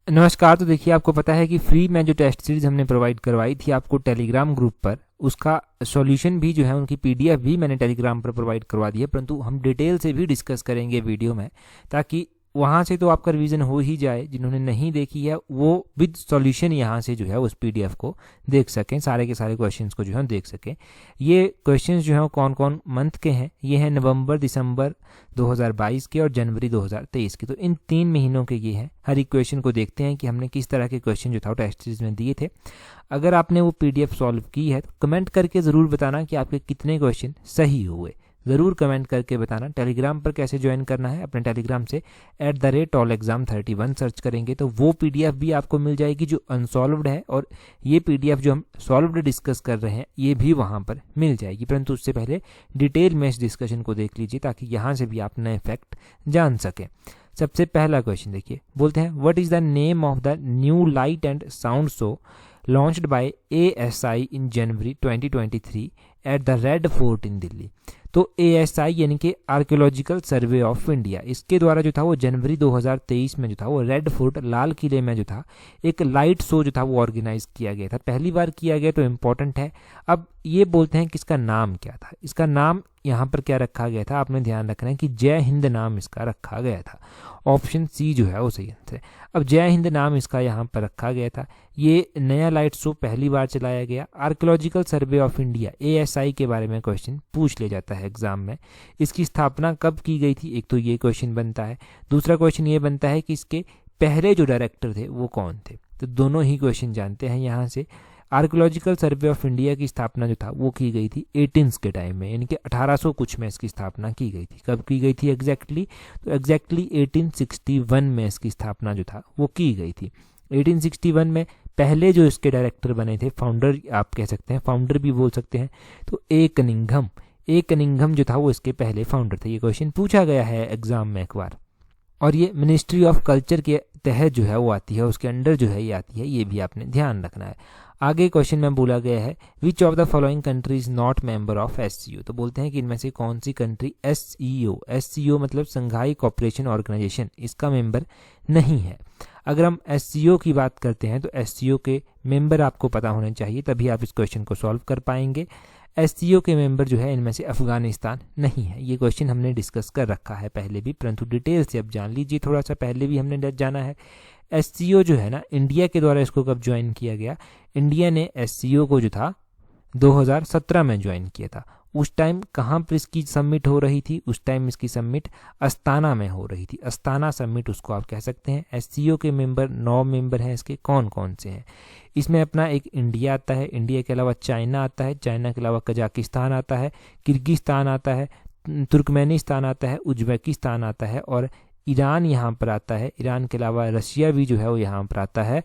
नमस्कार। तो देखिए, आपको पता है कि फ्री में जो टेस्ट सीरीज हमने प्रोवाइड करवाई थी आपको टेलीग्राम ग्रुप पर, उसका सॉल्यूशन भी जो है, उनकी पीडीएफ भी मैंने टेलीग्राम पर प्रोवाइड करवा दी है, परंतु हम डिटेल से भी डिस्कस करेंगे वीडियो में, ताकि वहाँ से तो आपका रिवीजन हो ही जाए। जिन्होंने नहीं देखी है वो विद सॉल्यूशन यहाँ से जो है उस पीडीएफ को देख सकें, सारे के सारे क्वेश्चंस को जो है देख सकें। ये क्वेश्चंस जो हैं कौन कौन मंथ के हैं, ये हैं नवंबर, दिसंबर 2022 के और जनवरी 2023 के। तो इन 3 महीनों के ये हैं। हर एक क्वेश्चन को देखते हैं कि हमने किस तरह के क्वेश्चन जो था वो टेस्ट सीरीज में दिए थे। अगर आपने वो पीडीएफ सॉल्व की है तो कमेंट करके ज़रूर बताना कि आपके कितने क्वेश्चन सही हुए। ज़रूर कमेंट करके बताना। टेलीग्राम पर कैसे ज्वाइन करना है, अपने टेलीग्राम से @allexam31 सर्च करेंगे तो वो पीडीएफ भी आपको मिल जाएगी जो अनसॉल्व्ड है, और ये पीडीएफ जो हम सॉल्व्ड डिस्कस कर रहे हैं ये भी वहाँ पर मिल जाएगी। परंतु उससे पहले डिटेल में इस डिस्कशन को देख लीजिए ताकि यहाँ से भी आप नए फैक्ट जान सकें। सबसे पहला क्वेश्चन देखिए, बोलते हैं what is the name of the new light and sound show launched by ASI in January 2023 at the Red Fort in Delhi. तो ASI यानी कि आर्कियोलॉजिकल सर्वे ऑफ इंडिया, इसके द्वारा जो था वो जनवरी 2023 में जो था वो रेड फोर्ट, लाल किले में जो था एक लाइट शो जो था वो ऑर्गेनाइज किया गया था। पहली बार किया गया तो इम्पोर्टेंट है। अब ये बोलते हैं कि इसका नाम क्या था। इसका नाम यहाँ पर क्या रखा गया था, आपने ध्यान रखना है कि जय हिंद नाम इसका रखा गया था। ऑप्शन सी जो है वो सही आंसर है। अब जय हिंद नाम इसका यहाँ पर रखा गया था। ये नया लाइट शो पहली बार चलाया गया। Archaeological survey of India ASI के बारे में क्वेश्चन पूछ ले जाता है एग्जाम में। इसकी स्थापना कब की गई थी, एक तो ये क्वेश्चन बनता है। दूसरा क्वेश्चन ये बनता है कि इसके पहले जो डायरेक्टर थे वो कौन थे। तो दोनों ही क्वेश्चन जानते हैं यहाँ से। आर्कियोलॉजिकल सर्वे ऑफ इंडिया की स्थापना जो था वो की गई थी 18 के टाइम में, यानी कि 1800 कुछ में इसकी स्थापना की गई थी। कब की गई थी एग्जैक्टली, तो एग्जैक्टली 1861 में इसकी स्थापना जो था वो की गई थी। 1861 में पहले जो इसके डायरेक्टर बने थे, फाउंडर आप कह सकते हैं, फाउंडर भी बोल सकते हैं, तो ए कनिंघम जो था वो इसके पहले फाउंडर थे। ये क्वेश्चन पूछा गया है एग्जाम में एक बार, और ये मिनिस्ट्री ऑफ कल्चर के तहत जो है वो आती है, उसके अंडर जो है ये आती है। ये भी आपने ध्यान रखना है। आगे क्वेश्चन में बोला गया है which of the following country is not member of SCO। तो बोलते हैं कि इनमें से कौन सी कंट्री SCO मतलब संघाई कोऑपरेशन ऑर्गेनाइजेशन, इसका मेंबर नहीं है। अगर हम SCO की बात करते हैं तो SCO के मेंबर आपको पता होने चाहिए, तभी आप इस क्वेश्चन को सॉल्व कर पाएंगे। SCO के मेंबर जो है इनमें से अफगानिस्तान नहीं है। ये क्वेश्चन हमने डिस्कस कर रखा है पहले भी, परंतु डिटेल से अब जान लीजिए थोड़ा सा। पहले भी हमने जाना है। SCO जो है ना, इंडिया के द्वारा इसको कब ज्वाइन किया गया, इंडिया ने SCO को जो था 2017 में ज्वाइन किया था। उस टाइम कहाँ पर इसकी सबमिट हो रही थी, उस टाइम इसकी सबमिट अस्ताना में हो रही थी। अस्ताना सबमिट उसको आप कह सकते हैं। SCO के मेंबर 9 मेंबर हैं। इसके कौन कौन से हैं, इसमें अपना एक इंडिया आता है, इंडिया के अलावा चाइना आता है, चाइना के अलावा कजाकिस्तान आता है, किर्गिस्तान आता है, तुर्कमेनिस्तान आता है, उज्बेकिस्तान आता है, और ईरान यहाँ पर आता है। ईरान के अलावा रशिया भी जो है वो यहाँ पर आता है,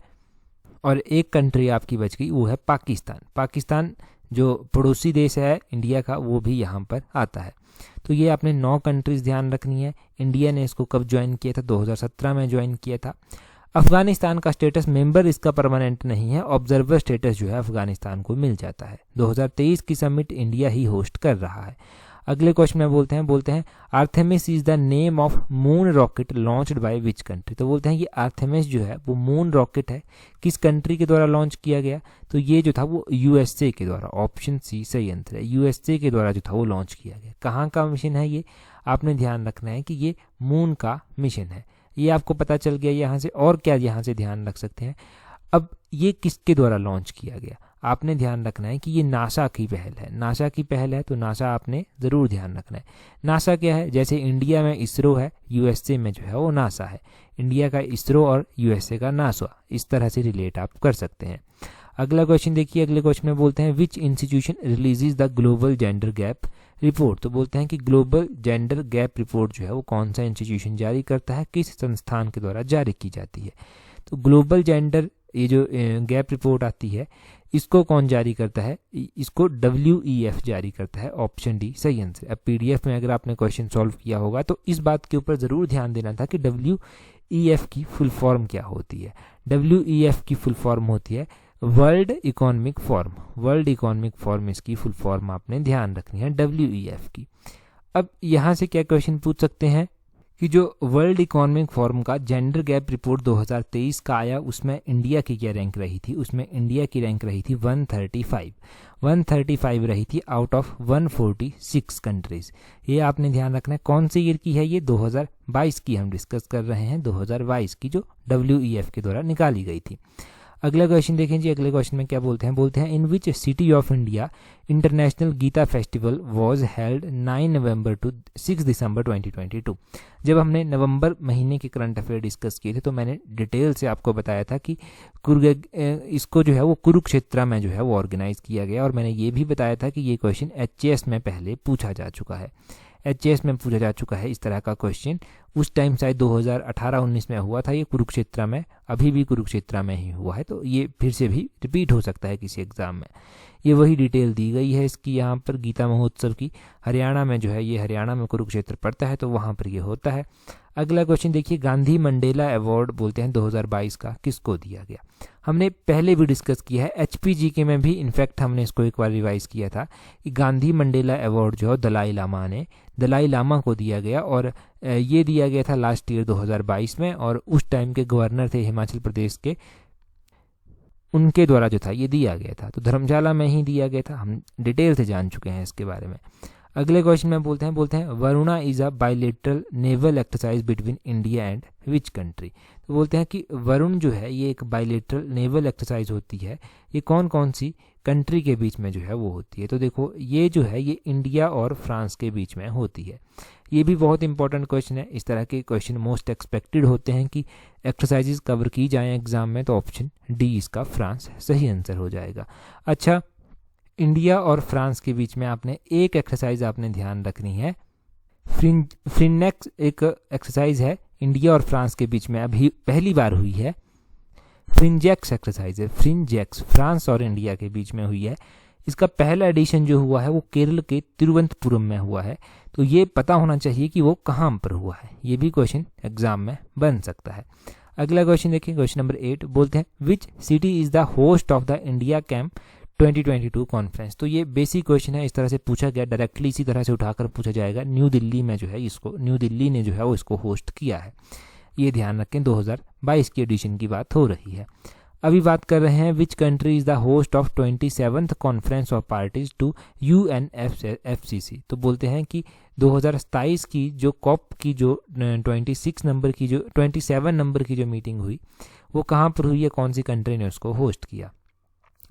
और एक कंट्री आपकी बच गई वो है पाकिस्तान। पाकिस्तान जो पड़ोसी देश है इंडिया का, वो भी यहाँ पर आता है। तो ये आपने 9 कंट्रीज ध्यान रखनी है। इंडिया ने इसको कब ज्वाइन किया था, 2017 में ज्वाइन किया था। अफगानिस्तान का स्टेटस मेंबर इसका परमानेंट नहीं है, ऑब्जर्वर स्टेटस जो है अफगानिस्तान को मिल जाता है। 2023 की समिट इंडिया ही होस्ट कर रहा है। अगले क्वेश्चन में बोलते हैं Artemis is the name of moon rocket launched by which country. तो बोलते हैं कि आर्थेमिस जो है वो मून रॉकेट है, किस कंट्री के द्वारा लॉन्च किया गया, तो ये जो था वो USA के द्वारा। ऑप्शन सी सही आंसर है। USA के द्वारा जो था वो लॉन्च किया गया। कहाँ का मिशन है ये, आपने ध्यान रखना है कि ये मून का मिशन है। ये आपको पता चल गया यहाँ से। और क्या यहाँ से ध्यान रख सकते हैं, अब ये किसके द्वारा लॉन्च किया गया, आपने ध्यान रखना है कि ये नासा की पहल है। नासा की पहल है तो नासा आपने ज़रूर ध्यान रखना है। नासा क्या है, जैसे इंडिया में इसरो है, USA में जो है वो नासा है। इंडिया का इसरो और USA का नासा, इस तरह से रिलेट आप कर सकते हैं। अगला क्वेश्चन देखिए। अगले क्वेश्चन में बोलते हैं विच institution releases the global gender gap report. तो बोलते हैं कि ग्लोबल जेंडर गैप रिपोर्ट जो है वो कौन सा इंस्टीट्यूशन जारी करता है, किस संस्थान के द्वारा जारी की जाती है। तो ग्लोबल जेंडर ये जो गैप रिपोर्ट आती है इसको कौन जारी करता है, इसको WEF जारी करता है। ऑप्शन डी सही आंसर। अब PDF में अगर आपने क्वेश्चन सॉल्व किया होगा तो इस बात के ऊपर ज़रूर ध्यान देना था कि WEF की फुल फॉर्म क्या होती है। WEF की फुल फॉर्म होती है world economic form. World economic form इसकी फुल फॉर्म आपने ध्यान रखनी है WEF की। अब यहाँ से क्या क्वेश्चन पूछ सकते हैं कि जो वर्ल्ड इकोनॉमिक फोरम का जेंडर गैप रिपोर्ट 2023 का आया उसमें इंडिया की क्या रैंक रही थी। उसमें इंडिया की रैंक रही थी 135 रही थी आउट ऑफ 146 कंट्रीज। ये आपने ध्यान रखना है। कौन से ईयर की है ये? 2022 की हम डिस्कस कर रहे हैं, 2022 की, जो WEF के द्वारा निकाली गई थी। अगला क्वेश्चन देखें जी। अगले क्वेश्चन में क्या बोलते हैं in which city of India International Gita Festival was held 9 November to 6 December 2022। जब हमने नवंबर महीने के करंट अफेयर डिस्कस किए थे तो मैंने डिटेल से आपको बताया था कि इसको जो है वो कुरुक्षेत्र में जो है वो ऑर्गेनाइज किया गया, और मैंने ये भी बताया था कि ये क्वेश्चन HAS में पहले पूछा जा चुका है। HAS में पूछा जा चुका है इस तरह का क्वेश्चन। उस टाइम शायद 2018-19 में हुआ था ये कुरुक्षेत्र में, अभी भी कुरुक्षेत्र में ही हुआ है, तो ये फिर से भी रिपीट हो सकता है किसी एग्जाम में। ये वही डिटेल दी गई है इसकी यहाँ पर गीता महोत्सव की। हरियाणा में जो है ये, हरियाणा में कुरुक्षेत्र पड़ता है तो वहाँ पर ये होता है। अगला क्वेश्चन देखिए। गांधी मंडेला अवार्ड बोलते हैं 2022 का किसको दिया गया? हमने पहले भी डिस्कस किया है, HPGK में भी इनफैक्ट हमने इसको एक बार रिवाइज किया था कि गांधी मंडेला अवार्ड जो है दलाई लामा को दिया गया, और ये दिया गया था लास्ट ईयर 2022 में, और उस टाइम के गवर्नर थे हिमाचल प्रदेश के, उनके द्वारा जो था ये दिया गया था, तो धर्मशाला में ही दिया गया था। हम डिटेल से जान चुके हैं इसके बारे में। अगले क्वेश्चन में बोलते हैं Varuna is a bilateral naval exercise between India and which country. तो बोलते हैं कि वरुण जो है ये एक बायलेटरल नेवल एक्सरसाइज होती है, ये कौन कौन सी कंट्री के बीच में जो है वो होती है। तो देखो ये जो है ये इंडिया और फ्रांस के बीच में होती है। ये भी बहुत इंपॉर्टेंट क्वेश्चन है। इस तरह के क्वेश्चन मोस्ट एक्सपेक्टेड होते हैं कि एक्सरसाइजेज कवर की जाएं एग्जाम में, तो ऑप्शन डी इसका फ्रांस सही आंसर हो जाएगा। अच्छा, इंडिया और फ्रांस के बीच में आपने एक एक्सरसाइज आपने ध्यान रखनी है। फ्रिनेक्स एक एक्सरसाइज है इंडिया और फ्रांस के बीच में, अभी पहली बार हुई है। फ्रिंजेक्स एक्सरसाइज है, फ्रिंजेक्स फ्रांस और इंडिया के बीच में हुई है। इसका पहला एडिशन जो हुआ है वो केरल के तिरुवनंतपुरम में हुआ है, तो ये पता होना चाहिए कि वो कहाँ पर हुआ है। ये भी क्वेश्चन एग्जाम में बन सकता है। अगला क्वेश्चन देखिए, क्वेश्चन नंबर 8 बोलते हैं which city is the host of the India camp 2022 conference. तो ये बेसिक क्वेश्चन है, इस तरह से पूछा गया, डायरेक्टली इसी तरह से उठाकर पूछा जाएगा। न्यू दिल्ली में जो है इसको, न्यू दिल्ली ने जो है वो इसको होस्ट किया है। ये ध्यान रखें, 2022 की एडिशन की बात हो रही है। अभी बात कर रहे हैं which country is the host of 27th conference of parties to UNFCCC। तो बोलते हैं कि 2027 की जो कॉप की जो 27 नंबर की जो मीटिंग हुई वो कहाँ पर हुई है, कौन सी कंट्री ने उसको होस्ट किया।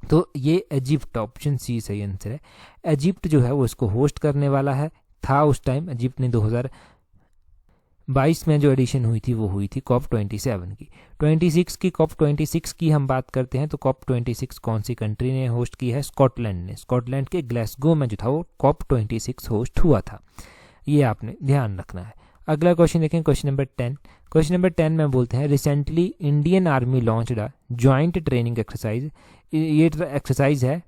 तो ये इजिप्ट, ऑप्शन सी सही आंसर है। इजिप्ट जो है वो इसको होस्ट करने वाला है, था उस टाइम। इजिप्ट ने 2022 में जो एडिशन हुई थी वो हुई थी COP 27 की। 26 की हम बात करते हैं तो COP 26 कौन सी कंट्री ने होस्ट की है? स्कॉटलैंड ने। स्कॉटलैंड के ग्लासगो में जो था वो COP 26 होस्ट हुआ था, ये आपने ध्यान रखना है। अगला क्वेश्चन देखें, क्वेश्चन नंबर 10। क्वेश्चन नंबर 10 में बोलते हैं recently Indian army launched a joint training exercise. ये एक्सरसाइज है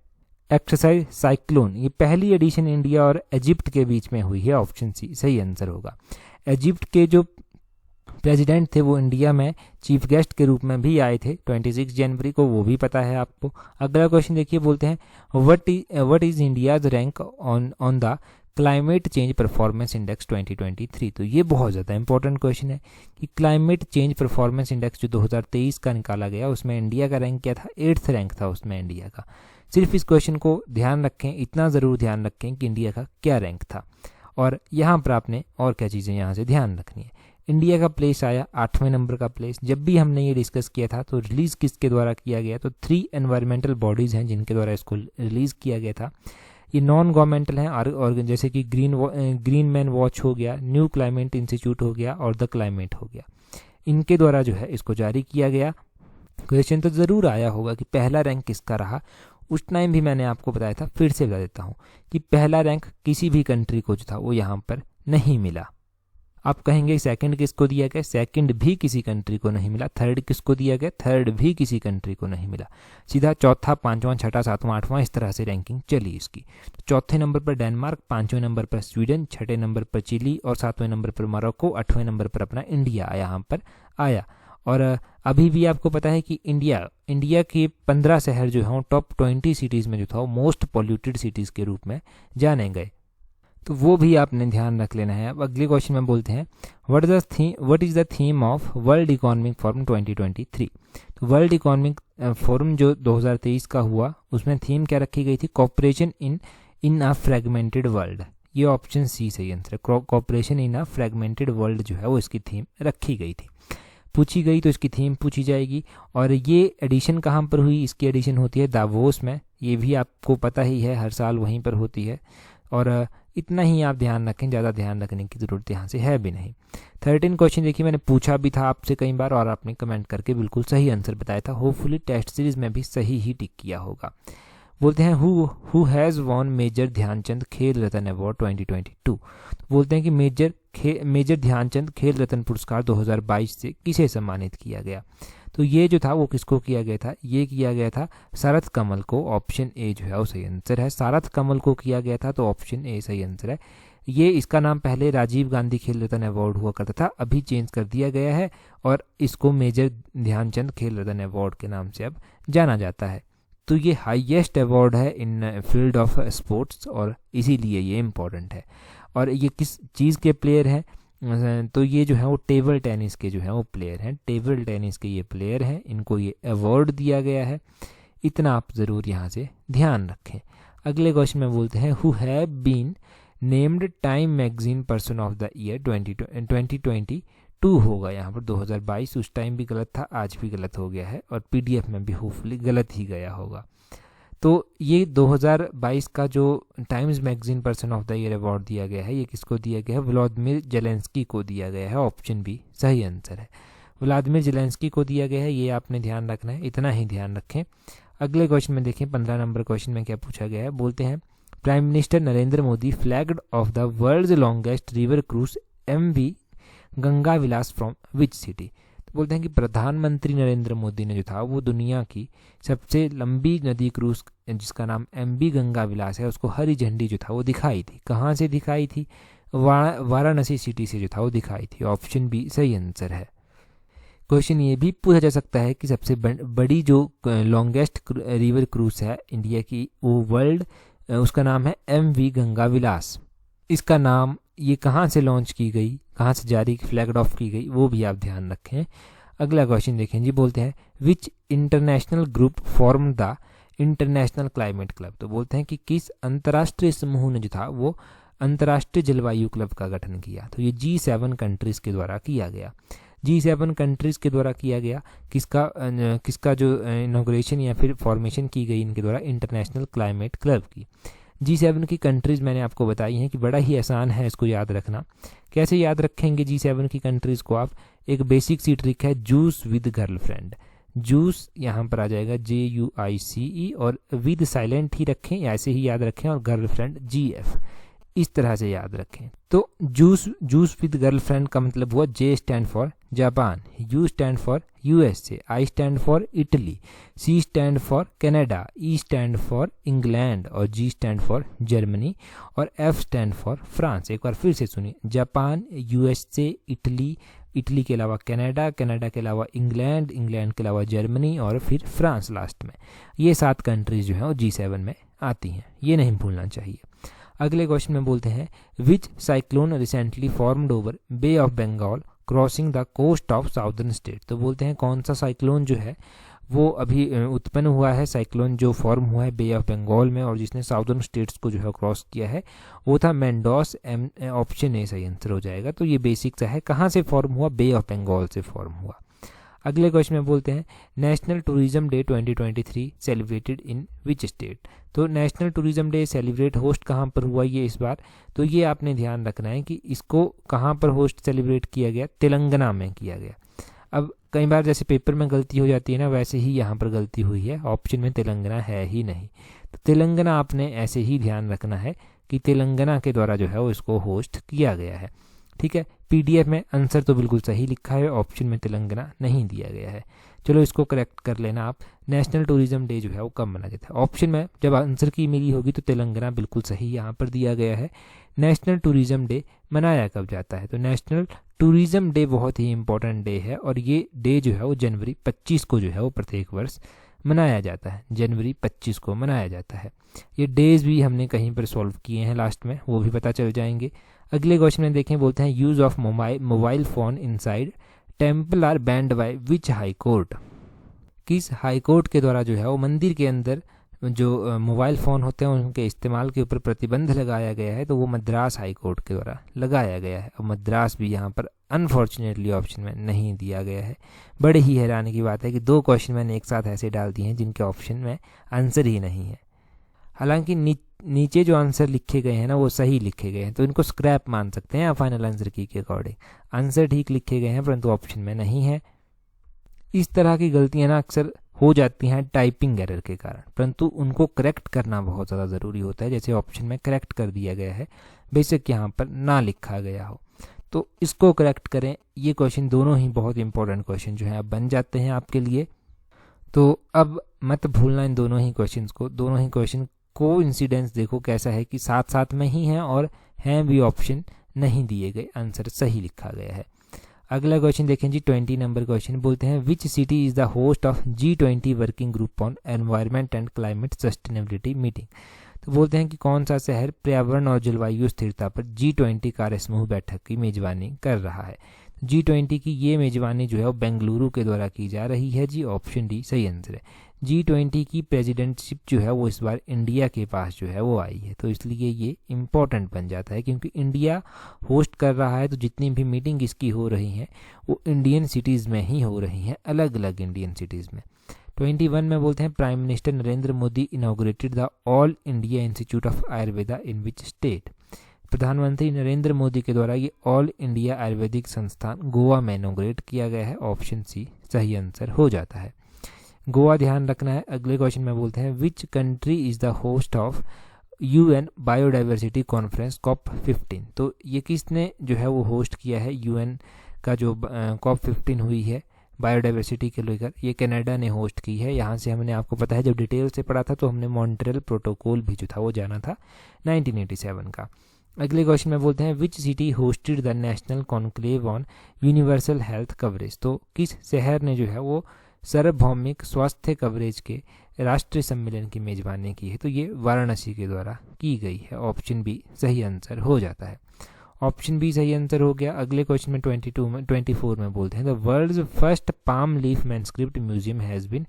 एक्सरसाइज साइक्लोन। ये पहली एडिशन इंडिया और इजिप्ट के बीच में हुई है, ऑप्शन सी सही आंसर होगा। इजिप्ट के जो प्रेसिडेंट थे वो इंडिया में चीफ गेस्ट के रूप में भी आए थे 26 जनवरी को, वो भी पता है आपको। अगला क्वेश्चन देखिए, बोलते हैं what is India's rank on the climate change performance index 2023। तो ये बहुत ज़्यादा इंपॉर्टेंट क्वेश्चन है कि क्लाइमेट चेंज परफॉर्मेंस इंडेक्स जो 2023 का निकाला गया उसमें इंडिया का रैंक क्या था? 8th रैंक था उसमें इंडिया का। सिर्फ इस क्वेश्चन को ध्यान रखें, इतना ज़रूर ध्यान रखें कि इंडिया का क्या रैंक था। और यहाँ पर आपने और क्या चीज़ें यहाँ से ध्यान रखनी है। इंडिया का प्लेस आया 8वें नंबर का प्लेस। जब भी हमने ये डिस्कस किया था तो रिलीज़ किसके द्वारा किया गया? तो 3 एनवायरमेंटल बॉडीज़ हैं जिनके द्वारा इसको रिलीज़ किया गया था। ये नॉन गवर्नमेंटल हैं और जैसे कि ग्रीन मैन वॉच हो गया, न्यू क्लाइमेट इंस्टीट्यूट हो गया और द क्लाइमेट हो गया। इनके द्वारा जो है इसको जारी किया गया। क्वेश्चन तो ज़रूर आया होगा कि पहला रैंक किसका रहा। उस टाइम भी मैंने आपको बताया था, फिर से बता देता हूँ कि पहला रैंक किसी भी कंट्री को जो था वो यहाँ पर नहीं मिला। आप कहेंगे सेकंड किसको दिया गया? सेकंड भी किसी कंट्री को नहीं मिला। थर्ड किसको दिया गया? थर्ड भी किसी कंट्री को नहीं मिला। सीधा चौथा, पांचवां, छठा, सातवां, आठवां, इस तरह से रैंकिंग चली इसकी। तो चौथे नंबर पर डेनमार्क, 5वें नंबर पर स्वीडन, 6ठे नंबर पर चिली और 7वें नंबर पर मोरक्को, 8वें नंबर पर अपना इंडिया यहाँ पर आया। और अभी भी आपको पता है कि इंडिया के 15 शहर जो हैं टॉप 20 सिटीज़ में जो था वो मोस्ट पॉल्यूटेड सिटीज़ के रूप में जाने गए। तो वो भी आपने ध्यान रख लेना है। अब अगले क्वेश्चन में बोलते हैं what is the theme of world economic forum 2023। तो वर्ल्ड इकोनॉमिक फोरम जो 2023 का हुआ उसमें थीम क्या रखी गई थी, कोऑपरेशन इन अ फ्रेगमेंटेड वर्ल्ड। ये ऑप्शन सी सही आंसर है, कोऑपरेशन इन अ फ्रेगमेंटेड वर्ल्ड जो है वो इसकी थीम रखी गई थी। पूछी गई तो इसकी थीम पूछी जाएगी। और ये एडिशन कहाँ पर हुई, इसकी एडिशन होती है दावोस में, ये भी आपको पता ही है, हर साल वहीं पर होती है। और इतना ही आप ध्यान रखें, ज़्यादा ध्यान रखने की ज़रूरत यहाँ से है भी नहीं। 13 क्वेश्चन देखिए, मैंने पूछा भी था आपसे कई बार और आपने कमेंट करके बिल्कुल सही आंसर बताया था। होपफुली टेस्ट सीरीज में भी सही ही टिक किया होगा। बोलते हैं who has won major Dhyan Chand Khel Ratna award 2022। बोलते हैं कि मेजर ध्यानचंद खेल रत्न पुरस्कार 2022 से किसे सम्मानित किया गया। तो ये जो था वो किसको किया गया था, ये किया गया था सारथ कमल को। ऑप्शन ए जो है वो सही आंसर है, सारथ कमल को किया गया था, तो ऑप्शन ए सही आंसर है। ये इसका नाम पहले राजीव गांधी खेल रत्न अवार्ड हुआ करता था, अभी चेंज कर दिया गया है और इसको मेजर ध्यानचंद खेल रत्न अवार्ड के नाम से अब जाना जाता है। तो ये हाईएस्ट अवार्ड है इन फील्ड ऑफ स्पोर्ट्स और इसीलिए ये इम्पोर्टेंट है। और ये किस चीज़ के प्लेयर हैं, तो ये जो है वो टेबल टेनिस के जो है वो प्लेयर हैं, टेबल टेनिस के ये प्लेयर हैं, इनको ये अवार्ड दिया गया है। इतना आप ज़रूर यहाँ से ध्यान रखें। अगले क्वेश्चन में बोलते हैं who have been named Time magazine person of the year 2022 होगा यहाँ पर 2022, उस टाइम भी गलत था, आज भी गलत हो गया है और PDF में भी होपफुली गलत ही गया होगा। तो ये 2022 का जो times magazine person of the year award दिया गया है, ये किसको दिया गया है, व्लादिमीर जेलेंस्की को दिया गया है। ऑप्शन बी सही आंसर है, व्लादिमीर जेलेंस्की को दिया गया है। ये आपने ध्यान रखना है, इतना ही ध्यान रखें। अगले क्वेश्चन में देखें, 15 नंबर क्वेश्चन में क्या पूछा गया है। बोलते हैं prime minister Narendra Modi flagged off the world's longest river cruise MV Ganga Vilas from which city. बोलते हैं कि प्रधानमंत्री नरेंद्र मोदी ने जो था वो दुनिया की सबसे लंबी नदी क्रूज जिसका नाम MV गंगा विलास है, उसको हरी झंडी जो था वो दिखाई थी। कहाँ से दिखाई थी, वाराणसी सिटी से जो था वो दिखाई थी। ऑप्शन बी सही आंसर है। क्वेश्चन ये भी पूछा जा सकता है कि सबसे बड़ी जो लॉन्गेस्ट रिवर क्रूज है इंडिया की वो वर्ल्ड, उसका नाम है MV गंगा विलास। इसका नाम ये कहाँ से लॉन्च की गई, कहाँ से जारी फ्लैग्ड ऑफ की गई, वो भी आप ध्यान रखें। अगला क्वेश्चन देखें जी, बोलते हैं विच international group form the international climate club. तो बोलते हैं कि किस अंतर्राष्ट्रीय समूह ने जो था वो अंतर्राष्ट्रीय जलवायु क्लब का गठन किया। तो ये G7 कंट्रीज के द्वारा किया गया, G7 कंट्रीज के द्वारा किया गया। किसका जो इनॉग्रेशन या फिर फॉर्मेशन की गई इनके द्वारा, इंटरनेशनल क्लाइमेट क्लब की। G7 की कंट्रीज़ मैंने आपको बताई हैं कि बड़ा ही आसान है इसको याद रखना। कैसे याद रखेंगे G7 की कंट्रीज़ को आप, एक बेसिक सी ट्रिक है, जूस विद गर्लफ्रेंड। जूस यहाँ पर आ जाएगा JUICE और विद साइलेंट ही रखें, ऐसे ही याद रखें, और गर्लफ्रेंड GF, इस तरह से याद रखें। तो जूस विद गर्लफ्रेंड का मतलब हुआ J stand for Japan, U stand for USA, I stand for Italy, C stand for Canada, E stand for England और G स्टैंड फॉर जर्मनी और F स्टैंड फॉर फ्रांस। एक बार फिर से सुनिए, Japan, USA, Italy के अलावा Canada के अलावा इंग्लैंड के अलावा जर्मनी और फिर फ्रांस लास्ट में। ये 7 कंट्रीज जो है वो G7 में आती हैं, ये नहीं भूलना चाहिए। अगले क्वेश्चन में बोलते हैं which cyclone recently formed over Bay of Bengal crossing the coast of southern state. तो बोलते हैं कौन सा साइक्लोन जो है वो अभी उत्पन्न हुआ है, साइक्लोन जो फॉर्म हुआ है बे ऑफ बंगाल में और जिसने साउदर्न स्टेट्स को जो है क्रॉस किया है, वो था मेंडोस। ऑप्शन ए सही आंसर हो जाएगा। तो ये बेसिक सा है, कहाँ से फॉर्म हुआ, बे ऑफ बंगाल से फॉर्म हुआ। अगले क्वेश्चन में बोलते हैं National Tourism Day 2023 celebrated in which state. तो National Tourism Day celebrate host कहाँ पर हुआ ये इस बार, तो ये आपने ध्यान रखना है कि इसको कहाँ पर होस्ट सेलिब्रेट किया गया, तेलंगाना में किया गया। अब कई बार जैसे पेपर में गलती हो जाती है ना, वैसे ही यहाँ पर गलती हुई है, ऑप्शन में तेलंगाना है ही नहीं। तो तेलंगाना आपने ऐसे ही ध्यान रखना है कि तेलंगाना के द्वारा जो है वो इसको होस्ट किया गया है। ठीक है, PDF में आंसर तो बिल्कुल सही लिखा है, ऑप्शन में तेलंगाना नहीं दिया गया है। चलो इसको करेक्ट कर लेना आप। नेशनल टूरिज्म डे जो है वो कब मनाया जाता है, ऑप्शन में जब आंसर की मिली होगी तो तेलंगाना बिल्कुल सही यहाँ पर दिया गया है। नेशनल टूरिज्म डे मनाया कब जाता है, तो नेशनल टूरिज्म डे बहुत ही इंपॉर्टेंट डे है और ये डे जो है वो जनवरी 25 को जो है वो प्रत्येक वर्ष मनाया जाता है? जनवरी 25 को मनाया जाता है। ये डेज भी हमने कहीं पर सॉल्व किए हैं लास्ट में, वो भी पता चल जाएंगे। अगले क्वेश्चन में देखें, बोलते हैं use of mobile phone inside temple are banned by which high court? किस हाई कोर्ट के द्वारा जो है वो मंदिर के अंदर जो मोबाइल फ़ोन होते हैं उनके इस्तेमाल के ऊपर प्रतिबंध लगाया गया है? तो वो मद्रास हाई कोर्ट के द्वारा लगाया गया है। और मद्रास भी यहाँ पर अनफॉर्चुनेटली ऑप्शन में नहीं दिया गया है। बड़े ही हैरानी की बात है कि 2 क्वेश्चन मैंने एक साथ ऐसे डाल दिए हैं जिनके ऑप्शन में आंसर ही नहीं है। हालांकि नीचे जो आंसर लिखे गए हैं ना वो सही लिखे गए हैं, तो इनको स्क्रैप मान सकते हैं आप फाइनल आंसर की के अकॉर्डिंग। आंसर ठीक लिखे गए हैं परंतु ऑप्शन में नहीं है। इस तरह की गलतियां ना अक्सर हो जाती हैं टाइपिंग एरर के कारण, परंतु उनको करेक्ट करना बहुत ज़्यादा ज़रूरी होता है। जैसे ऑप्शन में करेक्ट कर दिया गया है, बेशक यहाँ पर ना लिखा गया हो, तो इसको करेक्ट करें। ये क्वेश्चन दोनों ही बहुत इंपॉर्टेंट क्वेश्चन जो है अब बन जाते हैं आपके लिए। तो अब मत भूलना इन दोनों ही क्वेश्चन को। दोनों ही क्वेश्चन को इंसिडेंस देखो कैसा है कि साथ साथ में ही हैं और हैं भी, ऑप्शन नहीं दिए गए, आंसर सही लिखा गया है। अगला क्वेश्चन देखें जी, 20 नंबर क्वेश्चन। बोलते हैं which city is the host of G20 working group on environment and climate sustainability meeting? तो बोलते हैं कि कौन सा शहर पर्यावरण और जलवायु स्थिरता पर G20 कार्य समूह बैठक की मेजबानी कर रहा है? G20 की ये मेजबानी जो है वो बेंगलुरु के द्वारा की जा रही है जी। ऑप्शन डी सही आंसर है। G20 की प्रेसिडेंटशिप जो है वो इस बार इंडिया के पास जो है वो आई है, तो इसलिए ये इम्पोर्टेंट बन जाता है क्योंकि इंडिया होस्ट कर रहा है। तो जितनी भी मीटिंग इसकी हो रही हैं वो इंडियन सिटीज़ में ही हो रही हैं, अलग अलग इंडियन सिटीज़ में। 21 में बोलते हैं prime minister Narendra Modi inaugurated the all India institute of Ayurveda in which state? प्रधानमंत्री नरेंद्र मोदी के द्वारा ये ऑल इंडिया आयुर्वेदिक संस्थान गोवा में इनॉग्रेट किया गया है। ऑप्शन सी सही आंसर हो जाता है। गोवा ध्यान रखना है। अगले क्वेश्चन में बोलते हैं which country is the host of UN biodiversity conference COP15? तो ये किसने जो है वो होस्ट किया है UN का जो COP15 हुई है बायोडाइवर्सिटी के लेकर? ये कनाडा ने होस्ट की है। यहाँ से हमने आपको पता है जब डिटेल से पढ़ा था तो हमने मॉन्ट्रियल प्रोटोकॉल भी जो था वो जाना था 1987 का। अगले क्वेश्चन में बोलते हैं which city hosted the national conclave on universal health coverage? तो किस शहर ने जो है वो सार्वभौमिक स्वास्थ्य कवरेज के राष्ट्रीय सम्मेलन की मेजबानी की है? तो ये वाराणसी के द्वारा की गई है। ऑप्शन बी सही आंसर हो जाता है। ऑप्शन बी सही आंसर हो गया। अगले क्वेश्चन में 24 में बोलते हैं the world's first palm leaf manuscript museum has been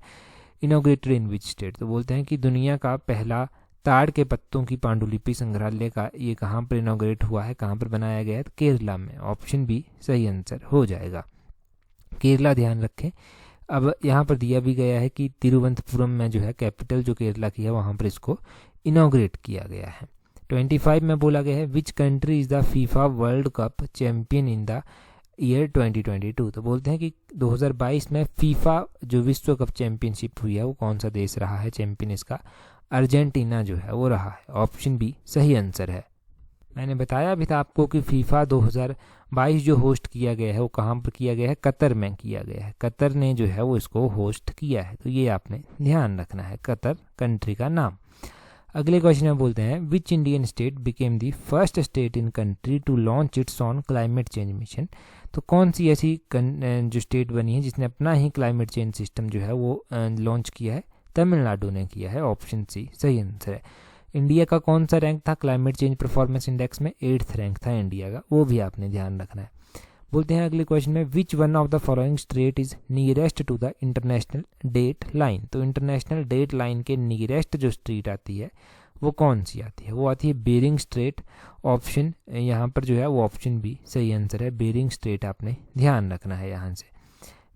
inaugurated in which state? तो बोलते हैं कि दुनिया का पहला ताड़ के पत्तों की पांडुलिपि संग्रहालय का ये कहाँ पर इनॉग्रेट हुआ है, कहाँ पर बनाया गया है? तो केरला में। ऑप्शन बी सही आंसर हो जाएगा। केरला ध्यान रखें। अब यहाँ पर दिया भी गया है कि तिरुवनंतपुरम में जो है कैपिटल जो केरला की है वहाँ पर इसको इनॉग्रेट किया गया है। 25 में बोला गया है which country is the FIFA world cup champion in the year 2022? तो बोलते हैं कि 2022 में फीफा जो विश्व कप चैंपियनशिप हुई है वो कौन सा देश रहा है चैंपियन? इसका अर्जेंटीना जो है वो रहा है। ऑप्शन बी सही आंसर है। मैंने बताया भी था आपको कि फीफा 2022 जो होस्ट किया गया है वो कहाँ पर किया गया है? कतर में किया गया है। कतर ने जो है वो इसको होस्ट किया है, तो ये आपने ध्यान रखना है, कतर कंट्री का नाम। अगले क्वेश्चन में बोलते हैं which Indian state became the first state in country to launch its own climate change mission? तो कौन सी ऐसी जो स्टेट बनी है जिसने अपना ही क्लाइमेट चेंज सिस्टम जो है वो लॉन्च किया है? तमिलनाडु ने किया है। ऑप्शन सी सही आंसर है। इंडिया का कौन सा रैंक था क्लाइमेट चेंज परफॉर्मेंस इंडेक्स में? 8th रैंक था इंडिया का, वो भी आपने ध्यान रखना है। बोलते हैं अगले क्वेश्चन में which one of the following state is nearest to the international date line? तो इंटरनेशनल डेट लाइन के नियरेस्ट जो स्ट्रीट आती है वो कौन सी आती है? वो आती है बेरिंग स्ट्रेट। ऑप्शन यहाँ पर जो है वो ऑप्शन बी सही आंसर है। बेरिंग स्ट्रेट आपने ध्यान रखना है यहाँ से।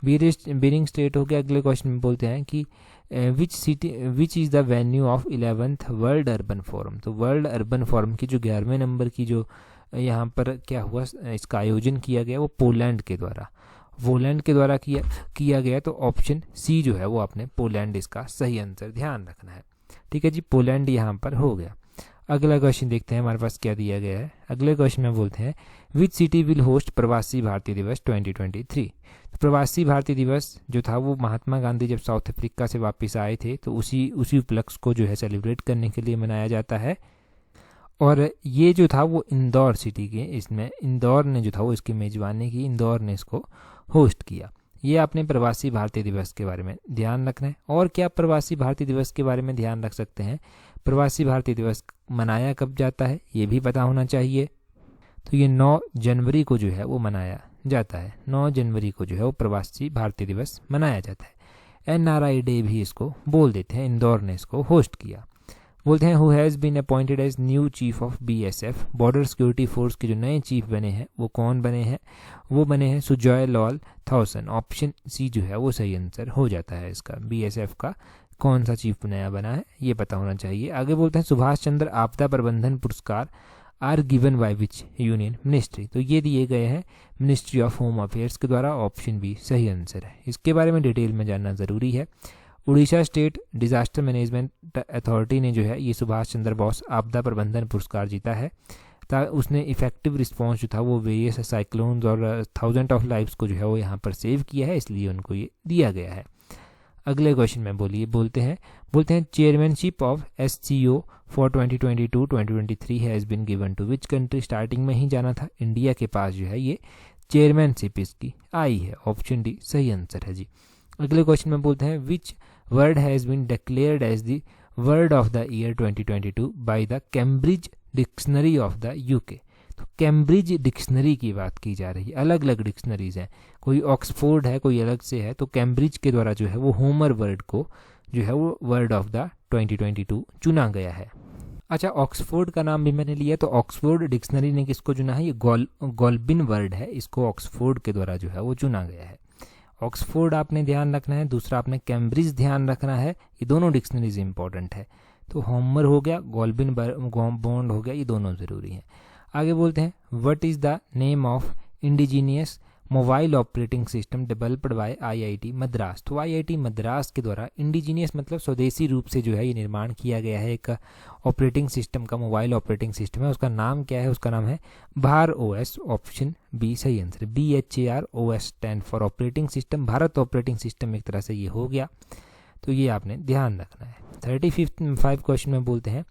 बेरिंग स्ट्रेट हो गया। अगले क्वेश्चन में बोलते हैं कि which is the venue of 11th world urban forum? तो वर्ल्ड अर्बन फोरम की जो 11वें नंबर की जो यहाँ पर क्या हुआ, इसका आयोजन किया गया वो पोलैंड के द्वारा किया गया। तो ऑप्शन सी जो है वो आपने पोलैंड इसका सही आंसर ध्यान रखना है। ठीक है जी, पोलैंड यहाँ पर हो गया। अगला क्वेश्चन देखते हैं हमारे पास क्या दिया गया है। अगले क्वेश्चन में बोलते हैं विच सिटी विल होस्ट प्रवासी भारतीय दिवस 2023? तो प्रवासी भारतीय दिवस जो था वो महात्मा गांधी जब साउथ अफ्रीका से वापस आए थे तो उसी उपलक्ष्य को जो है सेलिब्रेट करने के लिए मनाया जाता है। और ये जो था वो इंदौर सिटी के, इसमें इंदौर ने जो था वो इसकी मेजबानी की, इंदौर ने इसको होस्ट किया। ये आपने प्रवासी भारतीय दिवस के बारे में ध्यान रखना है। और क्या प्रवासी भारतीय दिवस के बारे में ध्यान रख सकते हैं, प्रवासी भारतीय दिवस मनाया कब जाता है ये भी पता होना चाहिए। तो ये 9 जनवरी को जो है वो मनाया जाता है, 9 जनवरी को जो है वो प्रवासी भारतीय दिवस मनाया जाता है। NRI डे भी इसको बोल देते हैं, इंदौर ने इसको होस्ट किया। बोलते हैं who has been appointed as new chief of BSF, border security force के जो नए चीफ बने हैं वो कौन बने हैं, वो बने हैं सुजॉय लाल थाउसन। ऑप्शन सी जो है वो सही आंसर हो जाता है इसका। BSF का कौन सा चीफ नया बना है ये पता होना चाहिए। आगे बोलते हैं Subhash Chandra Aapda Prabandhan Puraskar are given by which union ministry, तो ये दिए गए हैं मिनिस्ट्री ऑफ होम अफेयर्स के द्वारा। ऑप्शन बी सही आंसर है। इसके बारे में डिटेल में जानना ज़रूरी है। Orissa state disaster management authority ने जो है ये सुभाष चंद्र बोस आपदा प्रबंधन पुरस्कार जीता है। उसने इफेक्टिव रिस्पॉन्स जो था वो वेरियस साइक्लोन्स और थाउजेंड ऑफ लाइफ्स को जो है वो यहाँ पर सेव किया है, इसलिए उनको ये दिया गया है। अगले क्वेश्चन में बोलते हैं chairmanship of SCO for 2022-2023 has been given to which country. Starting में ही जाना था, इंडिया के पास जो है ये चेयरमैनशिप इसकी आई है। ऑप्शन डी सही आंसर है जी। अगले क्वेश्चन में बोलते हैं which word has been declared as the word of the year 2022 by the Cambridge dictionary of the UK। तो कैम्ब्रिज डिक्शनरी की बात की जा रही है, अलग अलग डिक्शनरीज हैं, कोई ऑक्सफोर्ड है कोई अलग से है, तो कैम्ब्रिज के द्वारा जो है वो होमर वर्ड को जो है वो वर्ड ऑफ द 2022 चुना गया है। अच्छा, ऑक्सफोर्ड का नाम भी मैंने लिया, तो ऑक्सफोर्ड डिक्शनरी ने किसको चुना है, ये गोल्बिन वर्ड है, इसको ऑक्सफोर्ड के द्वारा जो है वो चुना गया है। ऑक्सफोर्ड आपने ध्यान रखना है, दूसरा आपने कैम्ब्रिज ध्यान रखना है, ये दोनों डिक्शनरीज इंपॉर्टेंट है। तो होमर हो गया, गोल्बिन बॉन्ड हो गया, ये दोनों ज़रूरी हैं। आगे बोलते हैं what is the name of indigenous mobile operating system developed by IIT Madras. तो IIT मद्रास के द्वारा इंडिजीनियस मतलब स्वदेशी रूप से जो है ये निर्माण किया गया है एक ऑपरेटिंग सिस्टम का, मोबाइल ऑपरेटिंग सिस्टम है। उसका नाम क्या है, उसका नाम है भार OS। ऑप्शन बी सही answer. BHAR OS stand for operating system, Bharat operating system एक तरह से ये हो गया, तो ये आपने ध्यान रखना है। 35 क्वेश्चन में बोलते हैं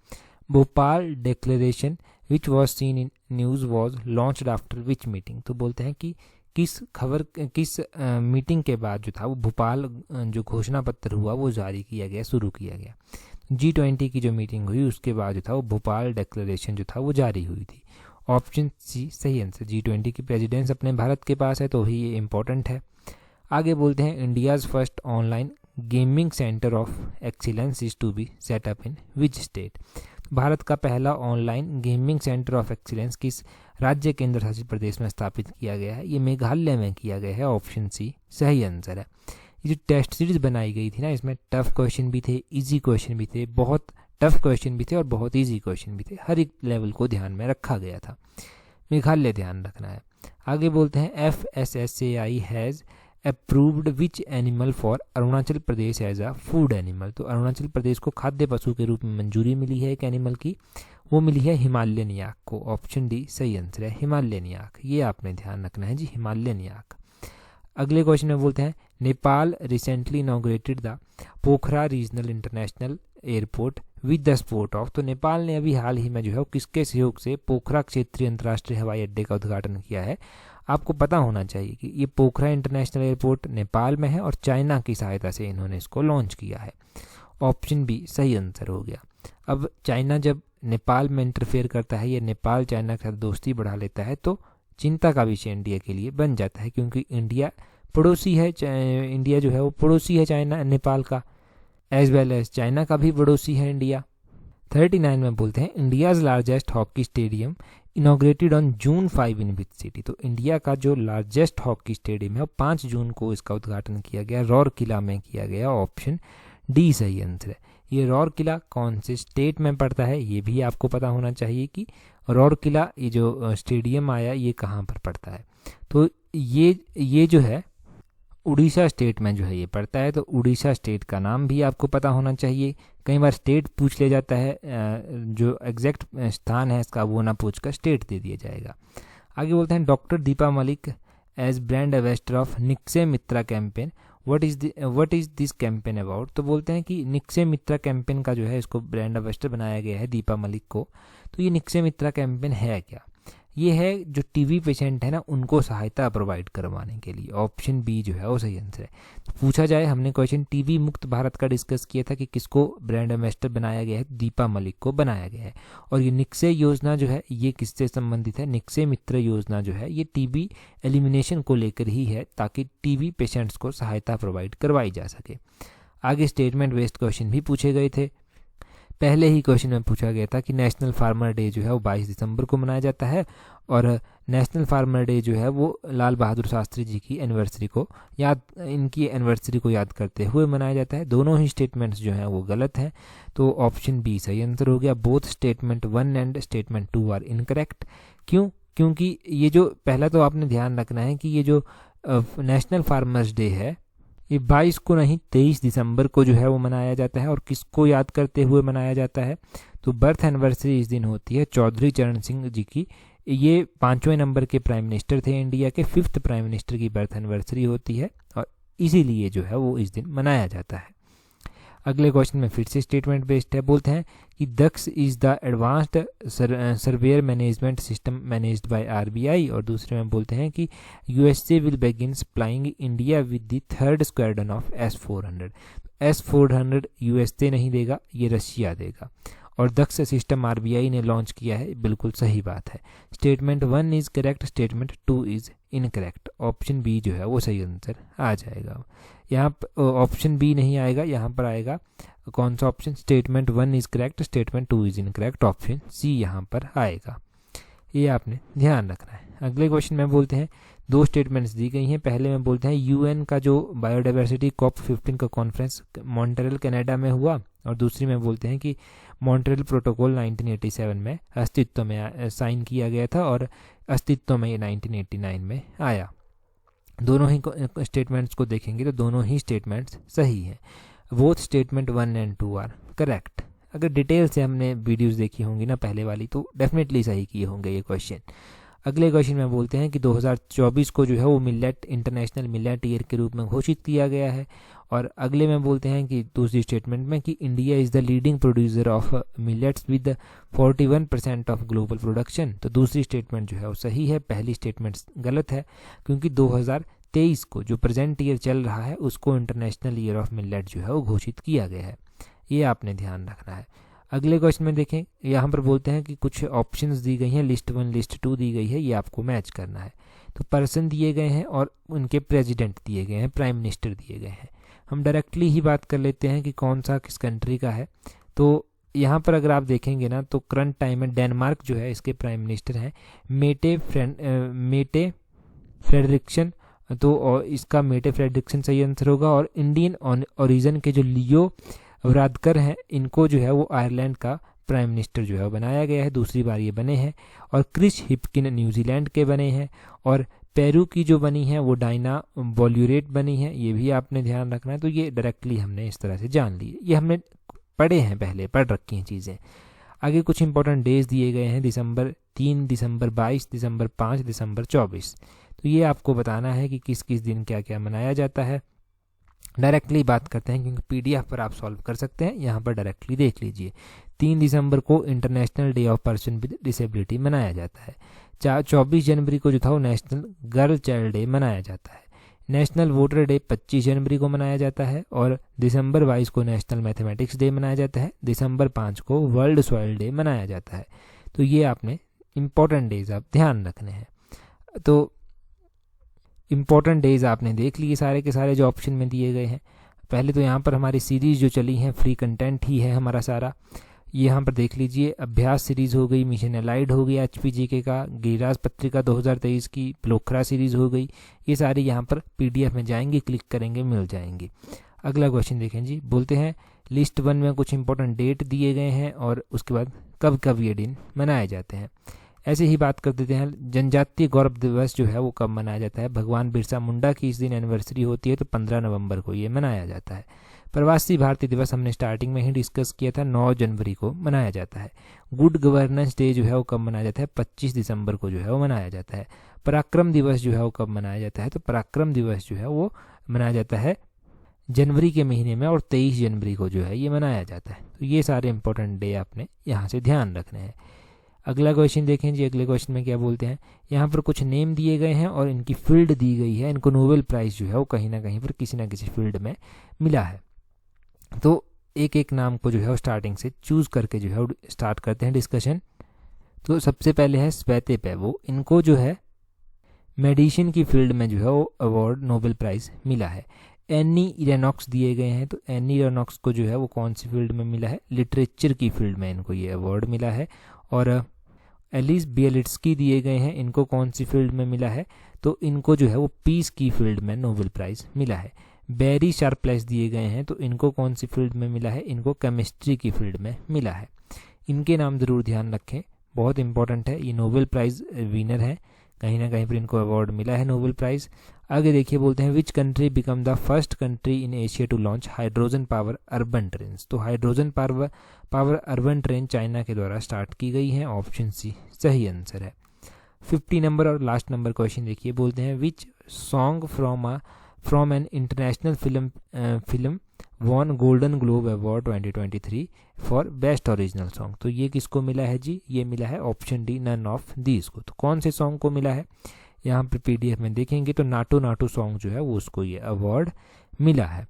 Bhopal declaration which was seen in news was launched after which meeting. तो बोलते हैं कि किस मीटिंग के बाद जो था वो भोपाल जो घोषणा पत्र हुआ वो जारी किया गया, शुरू किया गया। G20 की जो मीटिंग हुई उसके बाद जो था वो भोपाल डिक्लेरेशन जो था वो जारी हुई थी। ऑप्शन सी सही आंसर। G20 की प्रेसिडेंस अपने भारत के पास है, तो ही ये इम्पोर्टेंट है। आगे बोलते हैं India's first online gaming centre of excellence is to be set up in which state. Bharat का पहला online gaming centre of excellence किस राज्य केंद्र शासित प्रदेश में स्थापित किया गया है, ये मेघालय में किया गया है। ऑप्शन सी सही आंसर है। ये जो टेस्ट सीरीज बनाई गई थी ना, इसमें टफ क्वेश्चन भी थे, इजी क्वेश्चन भी थे, बहुत टफ क्वेश्चन भी थे और बहुत इजी क्वेश्चन भी थे, हर एक लेवल को ध्यान में रखा गया था। मेघालय ध्यान रखना है। आगे बोलते हैं FSSAI has approved which animal for Arunachal Pradesh as a food animal. तो अरुणाचल प्रदेश को खाद्य पशु के रूप में मंजूरी मिली है एक एनिमल की, वो मिली है हिमालयन याक को। ऑप्शन डी सही आंसर है, हिमालयन याक, ये आपने ध्यान रखना है जी, हिमालयन याक। अगले क्वेश्चन में बोलते हैं Nepal recently inaugurated the Pokhara regional international airport with the support of. तो नेपाल ने अभी हाल ही में जो है किसके सहयोग से पोखरा क्षेत्रीय अंतर्राष्ट्रीय हवाई अड्डे का उद्घाटन किया है। आपको पता होना चाहिए कि ये पोखरा इंटरनेशनल एयरपोर्ट नेपाल में है और चाइना की सहायता से इन्होंने इसको लॉन्च किया है। ऑप्शन बी सही आंसर हो गया। अब चाइना जब नेपाल में इंटरफेयर करता है या नेपाल चाइना के साथ दोस्ती बढ़ा लेता है तो चिंता का विषय इंडिया के लिए बन जाता है, क्योंकि इंडिया पड़ोसी है, इंडिया जो है वो पड़ोसी है चाइना नेपाल का, एज वेल एज चाइना का भी पड़ोसी है इंडिया। 39 में बोलते हैं India's largest hockey stadium inaugurated on June 5 in which city. तो इंडिया का जो लार्जेस्ट हॉकी स्टेडियम है वो 5 जून को इसका उद्घाटन किया गया, रौरकिला में किया गया। ऑप्शन डी सही आंसर है। ये रौरकिला कौन से स्टेट में पड़ता है ये भी आपको पता होना चाहिए कि रौरकिला ये जो स्टेडियम आया ये कहाँ पर पड़ता है। तो ये जो है उड़ीसा स्टेट में जो है ये पड़ता है, तो उड़ीसा स्टेट का नाम भी आपको पता होना चाहिए। कई बार स्टेट पूछ ले जाता है, जो एग्जैक्ट स्थान है इसका वो ना पूछ कर स्टेट दे दिया जाएगा। आगे बोलते हैं doctor Deepa Malik as brand ambassador of Nikshay Mitra campaign, what is this campaign about. तो बोलते हैं कि निक्से मित्रा कैंपेन का जो है इसको ब्रांड एम्बेसडर बनाया गया है दीपा मलिक को। तो ये निक्से मित्रा कैंपेन है क्या, ये है जो टीबी पेशेंट है ना उनको सहायता प्रोवाइड करवाने के लिए। ऑप्शन बी जो है वो सही आंसर है। तो पूछा जाए, हमने क्वेश्चन टीबी मुक्त भारत का डिस्कस किया था कि किसको ब्रांड एम्बेसडर बनाया गया है, दीपा मलिक को बनाया गया है। और ये निक्षय योजना जो है ये किससे संबंधित है, निक्षय मित्र योजना जो है ये टीबी एलिमिनेशन को लेकर ही है, ताकि टीबी पेशेंट्स को सहायता प्रोवाइड करवाई जा सके। आगे स्टेटमेंट बेस्ड क्वेश्चन भी पूछे गए थे। पहले ही क्वेश्चन में पूछा गया था कि नेशनल फार्मर डे जो है वो 22 दिसंबर को मनाया जाता है, और नेशनल फार्मर डे जो है वो लाल बहादुर शास्त्री जी की एनिवर्सरी को इनकी एनिवर्सरी को याद करते हुए मनाया जाता है। दोनों ही स्टेटमेंट्स जो हैं वो गलत हैं, तो ऑप्शन बी सही आंसर हो गया। Both statement 1 and statement 2 are incorrect. क्यों? क्योंकि ये जो पहला तो आपने ध्यान रखना है कि ये जो नेशनल फार्मर्स डे है ये 22 को नहीं 23 दिसंबर को जो है वो मनाया जाता है। और किसको याद करते हुए मनाया जाता है, तो बर्थ एनिवर्सरी इस दिन होती है चौधरी चरण सिंह जी की। ये 5वें नंबर के प्राइम मिनिस्टर थे इंडिया के, 5th प्राइम मिनिस्टर की बर्थ एनिवर्सरी होती है और इसीलिए जो है वो इस दिन मनाया जाता है। अगले क्वेश्चन में फिर से स्टेटमेंट बेस्ड है। बोलते हैं कि Daksh is the advanced surveyor management system managed by RBI, और दूसरे में बोलते हैं कि USA will begin supplying India with the 3rd squadron of S-400। S-400 USA नहीं देगा, ये रशिया देगा। और दक्ष सिस्टम आरबीआई ने लॉन्च किया है, बिल्कुल सही बात है। Statement 1 is correct, statement 2 is incorrect. Option B जो है वो सही आंसर आ जाएगा। यहाँ पर ऑप्शन बी नहीं आएगा, यहाँ पर आएगा कौन सा option, statement 1 is correct, statement 2 is incorrect, option C यहाँ पर आएगा। ये आपने ध्यान रखना है। अगले क्वेश्चन में बोलते हैं, 2 स्टेटमेंट्स दी गई हैं। पहले में बोलते हैं यूएन का जो बायोडाइवर्सिटी COP15 का कॉन्फ्रेंस मॉन्ट्रियल कनाडा में हुआ, और दूसरी में बोलते हैं कि मॉन्ट्रियल प्रोटोकॉल 1987 में अस्तित्व में साइन किया गया था और अस्तित्व में ये 1989 में आया। दोनों ही स्टेटमेंट्स को देखेंगे तो दोनों ही स्टेटमेंट्स सही हैं। Both statement 1 and 2 are correct. अगर डिटेल से हमने वीडियोस देखी होंगी ना पहले वाली, तो डेफिनेटली सही किए होंगे ये क्वेश्चन। अगले क्वेश्चन में बोलते हैं कि 2024 को जो है वो मिलेट इंटरनेशनल मिलेट ईयर के रूप में घोषित किया गया है। और अगले में बोलते हैं कि दूसरी स्टेटमेंट में कि India is the leading producer of millets with 41% of global production. तो दूसरी स्टेटमेंट जो है वो सही है, पहली स्टेटमेंट गलत है, क्योंकि 2023 को जो प्रेजेंट ईयर चल रहा है उसको इंटरनेशनल ईयर ऑफ मिलेट जो है वो घोषित किया गया है। ये आपने ध्यान रखना है। अगले क्वेश्चन में देखें, यहाँ पर बोलते हैं कि कुछ ऑप्शंस दी गई हैं, लिस्ट 1 लिस्ट 2 दी गई है, ये आपको मैच करना है। तो पर्सन दिए गए हैं और उनके प्रेसिडेंट दिए गए हैं, प्राइम मिनिस्टर दिए गए हैं। हम डायरेक्टली ही बात कर लेते हैं कि कौन सा किस कंट्री का है। तो यहाँ पर अगर आप देखेंगे ना तो करंट टाइम में डेनमार्क जो है इसके प्राइम मिनिस्टर हैं मेटे फ्रेडरिक्सन। तो इसका मेटे फ्रेडरिक्सन सही आंसर होगा। और इंडियन ओरिजिन के जो लियो वरादकर हैं, इनको जो है वो आयरलैंड का प्राइम मिनिस्टर जो है बनाया गया है, दूसरी बार ये बने हैं। और क्रिस हिप्किन न्यूजीलैंड के बने हैं। और पेरू की जो बनी है वो डायना बोल्यूरेट बनी है, ये भी आपने ध्यान रखना है। तो ये डायरेक्टली हमने इस तरह से जान ली, ये हमने पढ़े हैं, पहले पढ़ रखी हैं चीज़ें। आगे कुछ इंपॉर्टेंट डेज दिए गए हैं, दिसंबर 3, दिसंबर 22, दिसंबर 5, दिसंबर 24। तो ये आपको बताना है कि किस किस दिन क्या क्या मनाया जाता है। डायरेक्टली बात करते हैं क्योंकि PDF पर आप सॉल्व कर सकते हैं, यहाँ पर डायरेक्टली देख लीजिए। 3 दिसंबर को international day of person with disability मनाया जाता है। 24 जनवरी को जो था वो नेशनल गर्ल चाइल्ड डे मनाया जाता है। नेशनल वोटर डे 25 जनवरी को मनाया जाता है। और दिसंबर 22 को नेशनल मैथमेटिक्स डे मनाया जाता है। दिसंबर 5 को वर्ल्ड सॉइल डे मनाया जाता है। तो ये आपने इंपॉर्टेंट डेज आप ध्यान रखने हैं। तो इंपॉर्टेंट डेज आपने देख लिए सारे के सारे जो ऑप्शन में दिए गए हैं। पहले तो यहाँ पर हमारी सीरीज़ जो चली हैं फ्री कंटेंट ही है हमारा सारा, यहाँ पर देख लीजिए। अभ्यास सीरीज़ हो गई, मिशन एलाइड हो गया HPGK का, गिरिराज पत्रिका 2023 की, प्लोखरा सीरीज़ हो गई। ये सारी यहाँ पर PDF में जाएंगे, क्लिक करेंगे, मिल जाएंगी। अगला क्वेश्चन देखें जी, बोलते हैं लिस्ट 1 में कुछ इंपॉर्टेंट डेट दिए गए हैं और उसके बाद कब कब ये दिन मनाए जाते हैं। ऐसे ही बात कर देते हैं, जनजातीय गौरव दिवस जो है वो कब मनाया जाता है। भगवान बिरसा मुंडा की इस दिन एनिवर्सरी होती है, तो 15 नवंबर को ये मनाया जाता है। प्रवासी भारतीय दिवस हमने स्टार्टिंग में ही डिस्कस किया था, 9 जनवरी को मनाया जाता है। गुड गवर्नेंस डे जो है वो कब मनाया जाता है, 25 दिसंबर को जो है वो मनाया जाता है। पराक्रम दिवस जो है वो कब मनाया जाता है, तो पराक्रम दिवस जो है वो मनाया जाता है जनवरी के महीने में, और 23 जनवरी को जो है ये मनाया जाता है। तो ये सारे इंपॉर्टेंट डे आपने यहाँ से ध्यान रखने हैं। अगला क्वेश्चन देखें जी, अगले क्वेश्चन में क्या बोलते हैं, यहाँ पर कुछ नेम दिए गए हैं और इनकी फील्ड दी गई है, इनको नोबेल प्राइज़ जो है वो कहीं ना कहीं पर किसी ना किसी फील्ड में मिला है। तो एक एक नाम को जो है वो स्टार्टिंग से चूज़ करके जो है वो स्टार्ट करते हैं डिस्कशन। तो सबसे पहले है स्वेते पेवो, इनको जो है मेडिसिन की फील्ड में जो है वो अवार्ड नोबेल प्राइज़ मिला है। एनी इरेनॉक्स दिए गए हैं, तो एनी इरेनॉक्स को जो है वो कौन सी फील्ड में मिला है, लिटरेचर की फील्ड में इनको ये अवार्ड मिला है। और एलिस बियलिट्स्की दिए गए हैं, इनको कौन सी फील्ड में मिला है, तो इनको जो है वो पीस की फील्ड में नोबेल प्राइज़ मिला है। बैरी शार्पलेस दिए गए हैं, तो इनको कौन सी फील्ड में मिला है, इनको केमिस्ट्री की फील्ड में मिला है। इनके नाम ज़रूर ध्यान रखें, बहुत इंपॉर्टेंट है, ये नोबेल प्राइज़ विनर है, कहीं ना कहीं पर इनको अवार्ड मिला है नोबेल प्राइज़। आगे देखिए, बोलते हैं which country become the first country in Asia to launch hydrogen power urban train. तो hydrogen power urban train China के द्वारा स्टार्ट की गई है, ऑप्शन सी सही आंसर है। 50 नंबर और लास्ट नंबर क्वेश्चन देखिए, बोलते हैं which song from an international film won golden globe award 2023 for best original song. तो ये किसको मिला है जी, ये मिला है option D none of these को। तो कौन से सॉन्ग को मिला है, यहाँ पर पीडीएफ में देखेंगे तो नाटू नाटू सॉन्ग जो है वो उसको ये अवार्ड मिला है।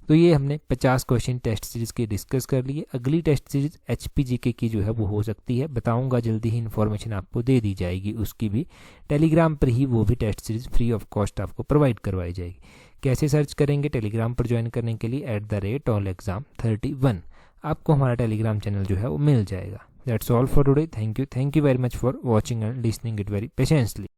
तो ये हमने 50 क्वेश्चन टेस्ट सीरीज़ की डिस्कस कर लिए। अगली टेस्ट सीरीज़ HPGK की जो है वो हो सकती है, बताऊंगा जल्दी ही, इन्फॉर्मेशन आपको दे दी जाएगी उसकी भी, टेलीग्राम पर ही वो भी test series free of cost आपको प्रोवाइड करवाई जाएगी। कैसे सर्च करेंगे टेलीग्राम पर ज्वाइन करने के लिए, @allexam31 आपको हमारा टेलीग्राम चैनल जो है वो मिल जाएगा। That's all for today, thank you very much for watching and listening it very patiently.